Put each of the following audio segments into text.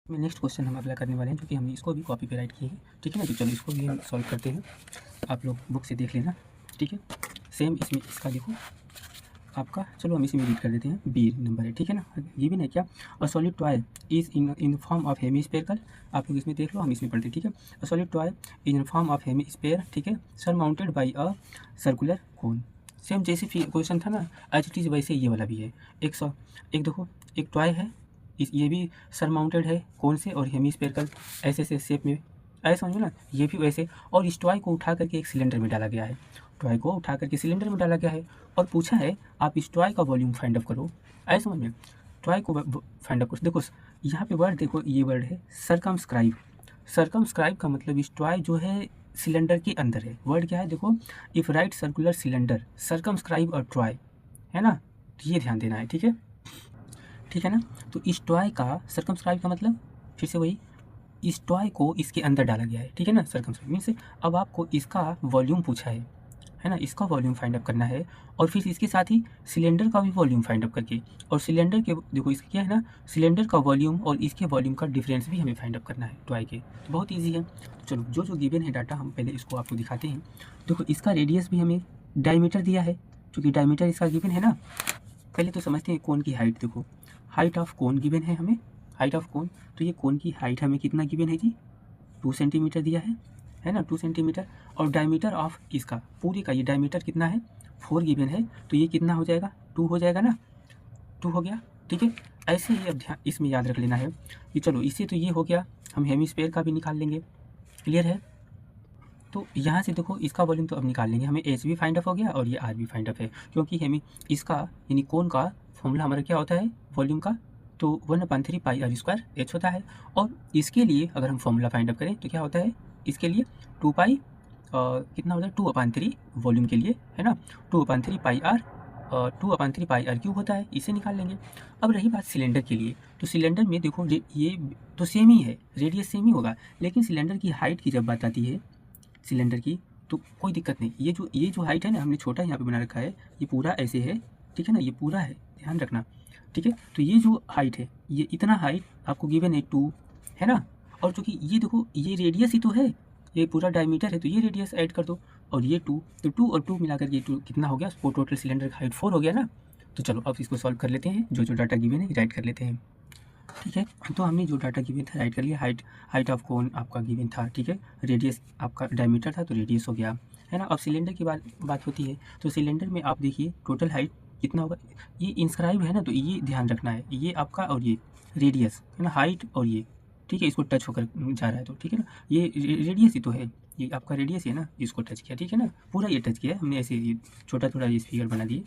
में next question हम अगला करने वाले हैं, जो कि हमने इसको भी कॉपी पे राइट किए हैं। ठीक है ना, तो चलो इसको भी हम सॉल्व करते हैं। आप लोग बुक से देख लेना। ठीक है, सेम इसमें इसका देखो आपका, चलो हम इसी में रीड कर देते हैं। बी नंबर है, ठीक है ना। गिवन है क्या, a solid toy is in form of hemispherical. आप लोग इसमें देख लो, हम इसमें पढ़ते हैं। ठीक है, a solid toy is in form of hemisphere, ठीक है, surmounted by a circular cone. Same जैसे क्वेश्चन था ना एज इट इज़, वैसे ये वाला भी है। एक देखो, एक टॉय है, ये भी सरमाउंटेड है कौन से और हेमीस्फेरिकल ऐसे ऐसे शेप में, ऐसे समझो ना, ये भी वैसे। और इस टॉय को उठा करके एक सिलेंडर में डाला गया है। टॉय को उठा करके सिलेंडर में डाला गया है और पूछा है आप इस टॉय का वॉल्यूम फाइंड आउट करो। ऐसे समझ में, टॉय को फाइंड आउट करो। देखो यहाँ पे वर्ड देखो, ये वर्ड है सरकमस्क्राइब। सरकमस्क्राइब का मतलब इस टॉय जो है सिलेंडर के अंदर है। वर्ड क्या है देखो, if right circular cylinder circumscribe और टॉय, है ना, तो ये ध्यान देना है। ठीक है, ठीक है ना। तो इस टॉय का सर्कमस्क्राइब का मतलब फिर से वही, इस टॉय को इसके अंदर डाला गया है। ठीक है ना, सर्कमस्क्राइब मीन्स अब आपको इसका वॉल्यूम पूछा है ना, इसका वॉल्यूम फाइंड अप करना है और फिर इसके साथ ही सिलेंडर का भी वॉल्यूम फाइंड अप करके, और सिलेंडर के देखो इसका क्या है ना, सिलेंडर का वॉल्यूम और इसके वॉल्यूम का डिफरेंस भी हमें फाइंड अप करना है टॉय के। तो बहुत ईजी है। तो चलो जो जो गिवन है डाटा, हम पहले इसको आपको दिखाते हैं। देखो इसका रेडियस भी हमें डायमीटर दिया है, क्योंकि डायमीटर इसका गिवन है ना। पहले तो समझते हैं कोन की हाइट। देखो हाइट ऑफ कोन गिवन है हमें, हाइट ऑफ कोन। तो ये कोन की हाइट हमें कितना गिवन है जी, 2 सेंटीमीटर दिया है ना, 2 सेंटीमीटर। और डायमीटर ऑफ इसका पूरे का, ये डायमीटर कितना है, 4 गिवन है। तो ये कितना हो जाएगा, 2 हो जाएगा ना, 2 हो गया। ठीक है, ऐसे ही अब ध्यान इसमें याद रख लेना है कि चलो इससे तो ये हो गया, हम हेमीस्फेयर का भी निकाल लेंगे। क्लियर है। तो यहाँ से देखो इसका वॉल्यूम तो अब निकाल लेंगे, हमें एच भी फाइंड अप हो गया और ये आर भी फाइंड अप है, क्योंकि हमें इसका यानी कोन का फॉर्मूला हमारा क्या होता है वॉल्यूम का, तो 1/3 पाई आर स्क्वायर एच होता है। और इसके लिए अगर हम फॉर्मूला फाइंड अप करें तो क्या होता है, इसके लिए 2 पाई कितना होता है, 2/3 वॉल्यूम के लिए, है ना, 2/3 पाई आर, 2/3 पाई आर क्यूब होता है, इसे निकाल लेंगे। अब रही बात सिलेंडर के लिए, तो सिलेंडर में देखो ये तो सेम ही है, रेडियस सेम ही होगा, लेकिन सिलेंडर की हाइट की जब बात आती है सिलेंडर की, तो कोई दिक्कत नहीं। ये जो हाइट है ना, हमने छोटा यहाँ पे बना रखा है, ये पूरा ऐसे है। ठीक है ना, ये पूरा है, ध्यान रखना। ठीक है, तो ये जो हाइट है, ये इतना हाइट आपको गिवन है 2, है ना। और चूँकि ये देखो ये रेडियस ही तो है, ये पूरा डायमीटर है, तो ये रेडियस ऐड कर दो और ये 2, तो 2 और 2 मिलाकर ये 2 कितना हो गया, वो टोटल सिलेंडर का हाइट 4 हो गया ना। तो चलो अब इसको सॉल्व कर लेते हैं, जो जो डाटा गिवन है राइट कर लेते हैं। ठीक है, तो हमने जो डाटा गिवन था राइट कर लिया। हाइट ऑफ कोन आपका गिवन था, ठीक है, रेडियस आपका डायमीटर था तो रेडियस हो गया, है ना। अब सिलेंडर की बात होती है, तो सिलेंडर में आप देखिए टोटल हाइट कितना होगा, ये इंस्क्राइब है ना, तो ये ध्यान रखना है, ये आपका और ये रेडियस है ना, हाइट और ये, ठीक है, इसको टच होकर जा रहा है तो ठीक है ना, ये रेडियस ही तो है, ये आपका रेडियस है ना, इसको टच किया, ठीक है ना, पूरा ये टच किया है हमने, ऐसे ये छोटा छोटा ये फिगर बना दिए,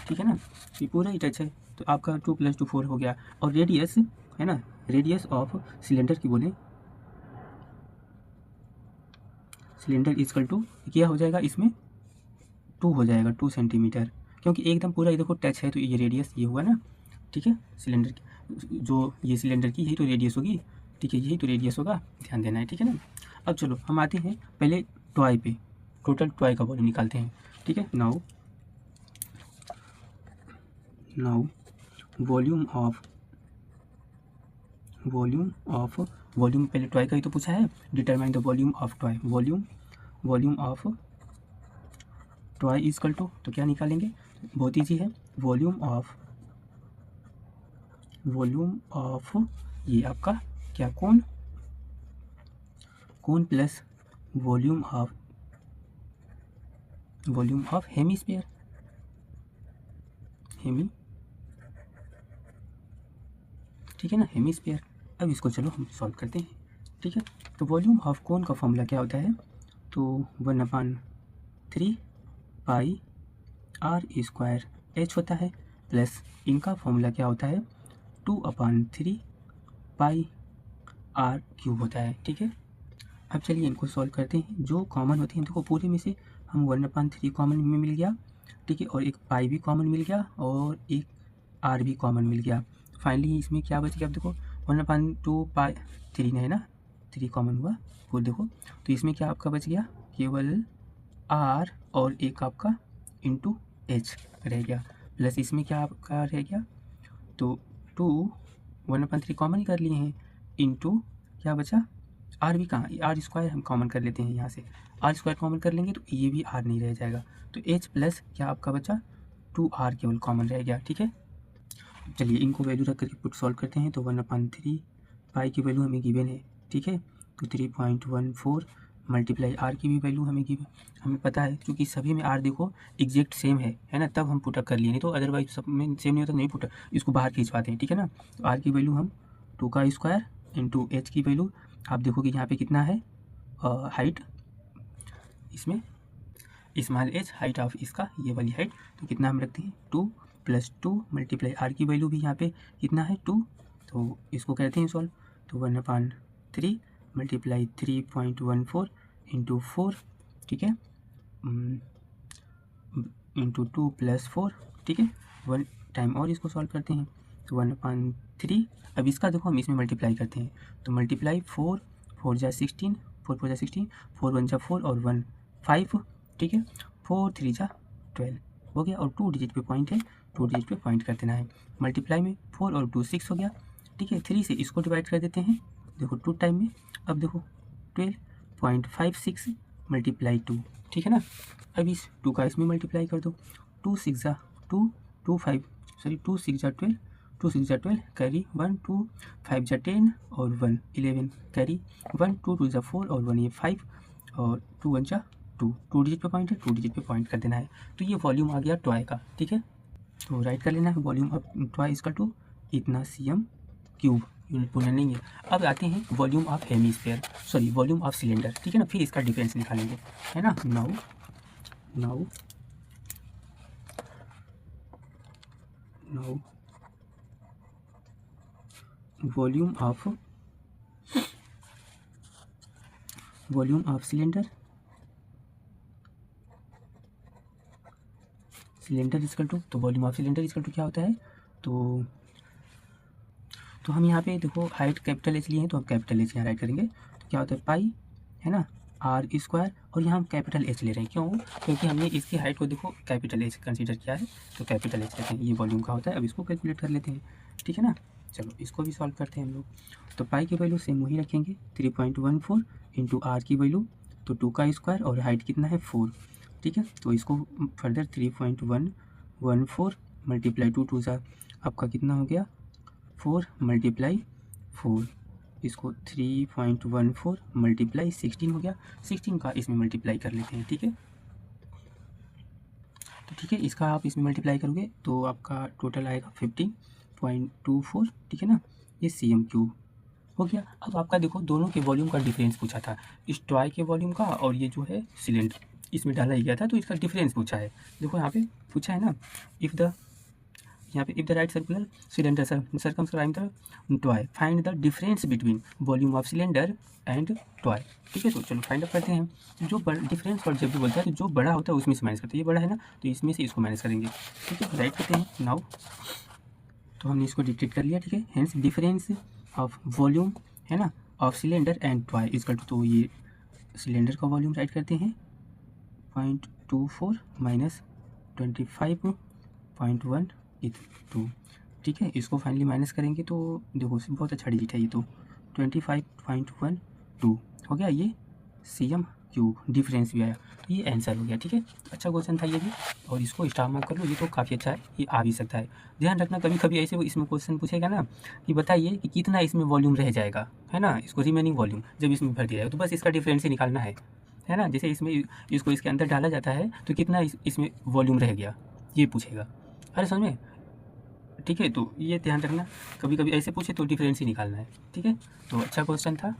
ठीक है ना, ये पूरा ही टच है। तो आपका 2 + 2 4 हो गया। और रेडियस है ना, रेडियस ऑफ सिलेंडर की बोले, सिलेंडर इजकल टू क्या हो जाएगा इसमें, 2 हो जाएगा, 2 सेंटीमीटर, क्योंकि एकदम पूरा ये देखो टच है, तो ये रेडियस ये हुआ ना। ठीक है, सिलेंडर की जो ये सिलेंडर की यही तो रेडियस होगी, ठीक है, यही तो रेडियस होगा, ध्यान देना है। ठीक है ना, अब चलो हम आते हैं पहले टॉय पे, टोटल टॉय का वॉल्यूम निकालते हैं। ठीक है, नाउ वॉल्यूम ऑफ वॉल्यूम पहले टॉय का ही तो पूछा है, determine the volume of toy. Volume of toy is equal to, तो क्या निकालेंगे, बहुत ईजी है, वॉल्यूम ऑफ ये आपका क्या, cone plus volume of hemisphere, ठीक है ना, हेमीस्फीयर। अब इसको चलो हम सॉल्व करते हैं। ठीक है, तो वॉल्यूम ऑफ कोन का फॉर्मूला क्या होता है, तो 1/3 पाई आर स्क्वायर एच होता है, प्लस इनका फॉर्मूला क्या होता है, 2/3 पाई आर क्यूब होता है। ठीक है, अब चलिए इनको सॉल्व करते हैं। जो कॉमन होती हैं देखो, पूरे में से हम 1/3 कॉमन में मिल गया, ठीक है, और एक पाई भी कॉमन मिल गया और एक आर भी कॉमन मिल गया। फाइनली इसमें क्या बच गया, अब देखो 1/2 पाई 3 है ना, 3 कॉमन हुआ, फिर देखो तो इसमें क्या आपका बच गया, केवल आर और एक आपका इंटू एच रह गया, प्लस इसमें क्या आपका रह गया, तो 2 1/3 कॉमन ही कर लिए हैं, इंटू क्या बचा, आर भी कहाँ, आर स्क्वायर हम कॉमन कर लेते हैं यहाँ से, आर स्क्वायर कॉमन कर लेंगे तो ये भी आर नहीं रह जाएगा, तो एच प्लस क्या आपका बचा 2r केवल कॉमन रह गया। ठीक है, चलिए इनको वैल्यू रख करके पुट सॉल्व करते हैं। तो 1/3 पाई की वैल्यू हमें गिवन है। ठीक है, तो 3.14 मल्टीप्लाई आर की भी वैल्यू हमें गिवन, हमें पता है क्योंकि सभी में आर देखो एग्जैक्ट सेम है ना, तब हम पुटअप कर लिए, नहीं तो अदरवाइज सब में सेम नहीं होता, नहीं पुटअप इसको बाहर खींचवाते हैं। ठीक है ना, तो आर की वैल्यू हम 2 का स्क्वायर इंटू एच की वैल्यू, आप देखो कि यहाँ पे कितना है हाइट, इसमें स्मॉल एच हाइट ऑफ इसका ये वाली हाइट, तो कितना हम रखते हैं 2 + 2 मल्टीप्लाई आर की वैल्यू भी यहाँ पे कितना है 2, तो इसको कहते हैं सॉल्व। तो 1/3 मल्टीप्लाई 3.14 इंटू 4, ठीक है, इंटू 2 + 4, ठीक है, 1 टाइम और इसको सॉल्व करते हैं। तो 1/3, अब इसका देखो हम इसमें मल्टीप्लाई करते हैं, तो मल्टीप्लाई 4 4 जा 16, 4 4 जा 16, 4 1 जा 4 और 1 5, ठीक है, 4 3 जा 12 हो गया, और 2 डिजिट पे पॉइंट है, 2 डिजिट पे पॉइंट कर देना है। मल्टीप्लाई में 4 और 2 6 हो गया। ठीक है, 3 से इसको डिवाइड कर देते हैं, देखो 2 टाइम में, अब देखो 12.56 मल्टीप्लाई 2, ठीक है ना। अब इस 2 का इसमें मल्टीप्लाई कर दो, 2 6 जा 2, 2 5 सॉरी 2 6 जा 12, 2 6 जा 12 कैरी 1, 2 5 जा 10 और 1 11 कैरी 1, 2 2 जा 4 और 1 ये 5 और 2 1 जा 2 डिजिट पे पॉइंट है, 2 डिजिट पे पॉइंट कर देना है। तो ये वॉल्यूम आ गया टॉय का। ठीक है, तो राइट कर लेना है volume of toy equal to इतना cm क्यूब, यूनिट पूर्ण नहीं है। अब आते हैं volume of hemisphere, sorry volume of cylinder, ठीक है ना, फिर इसका डिफरेंस निकालेंगे, है ना। Now volume of cylinder equal to, तो volume of cylinder equal to क्या होता है, तो हम यहाँ पे देखो हाइट कैपिटल एच लिए हैं, तो हम कैपिटल एच यहाँ राइट करेंगे, तो क्या होता है पाई, है ना, आर स्क्वायर, और यहाँ हम कैपिटल एच ले रहे हैं, क्यों, क्योंकि हमने इसकी हाइट को देखो कैपिटल एच कंसीडर किया है, तो कैपिटल एच लेते हैं, ये वॉल्यूम का होता है। अब इसको कैलकुलेट कर लेते हैं, ठीक है ना। चलो इसको भी सॉल्व करते हैं हम लोग। तो पाई की वैल्यू सेम वही रखेंगे, 3.14 इंटू आर की वैल्यू, तो 2 का स्क्वायर और हाइट कितना है 4, ठीक है, तो इसको फर्दर 3.114 मल्टीप्लाई 2 2 सा आपका कितना हो गया 4 मल्टीप्लाई 4, इसको 3.14 मल्टीप्लाई 16 हो गया, 16 का इसमें मल्टीप्लाई कर लेते हैं, ठीक है। तो ठीक है, इसका आप इसमें मल्टीप्लाई करोगे तो आपका टोटल आएगा 15.24, ठीक है ना, ये cm क्यूब हो गया। अब आपका देखो दोनों के वॉल्यूम का डिफरेंस पूछा था, इस टॉय के वॉल्यूम का और ये जो है सिलेंडर इसमें डाला ही गया था, तो इसका डिफरेंस पूछा है। देखो यहाँ पे पूछा है ना, if the right circular cylinder circumscribe the toy find the difference between volume of cylinder and toy. ठीक है, तो चलो फाइंड आउट करते हैं। जो डिफरेंस और जब भी बोलता है तो जो बड़ा होता है उसमें से माइनस करते हैं, ये बड़ा है ना तो इसमें से इसको माइनस करेंगे। ठीक है, राइट करते हैं नाउ, तो हमने इसको डिक्टेट कर लिया, ठीक है। हेंस डिफरेंस ऑफ वॉल्यूम, है ना, of cylinder and toy equal to, तो ये सिलेंडर का वॉल्यूम राइट करते हैं 0.24 माइनस 25.182, ठीक है। इसको फाइनली माइनस करेंगे तो देखो बहुत अच्छा डिजिट है ये, तो 25.12 हो गया, ये cm क्यूब डिफरेंस भी आया, तो ये आंसर हो गया। ठीक है, अच्छा क्वेश्चन था ये भी, और इसको स्टार मार्क कर लो, ये तो काफ़ी अच्छा है, ये आ भी सकता है। ध्यान रखना कभी कभी ऐसे इसमें क्वेश्चन पूछेगा ना कि बताइए कि कितना इसमें वॉल्यूम रह जाएगा, है ना, इसको रिमेनिंग वॉल्यूम जब इसमें भर दिया जाएगा, तो बस इसका डिफरेंस ही निकालना है ना। जैसे इसमें इसको इसके अंदर डाला जाता है तो कितना इसमें वॉल्यूम रह गया ये पूछेगा, अरे समझ में। ठीक है, तो ये ध्यान रखना कभी कभी ऐसे पूछे तो डिफरेंस ही निकालना है। ठीक है, तो अच्छा क्वेश्चन था।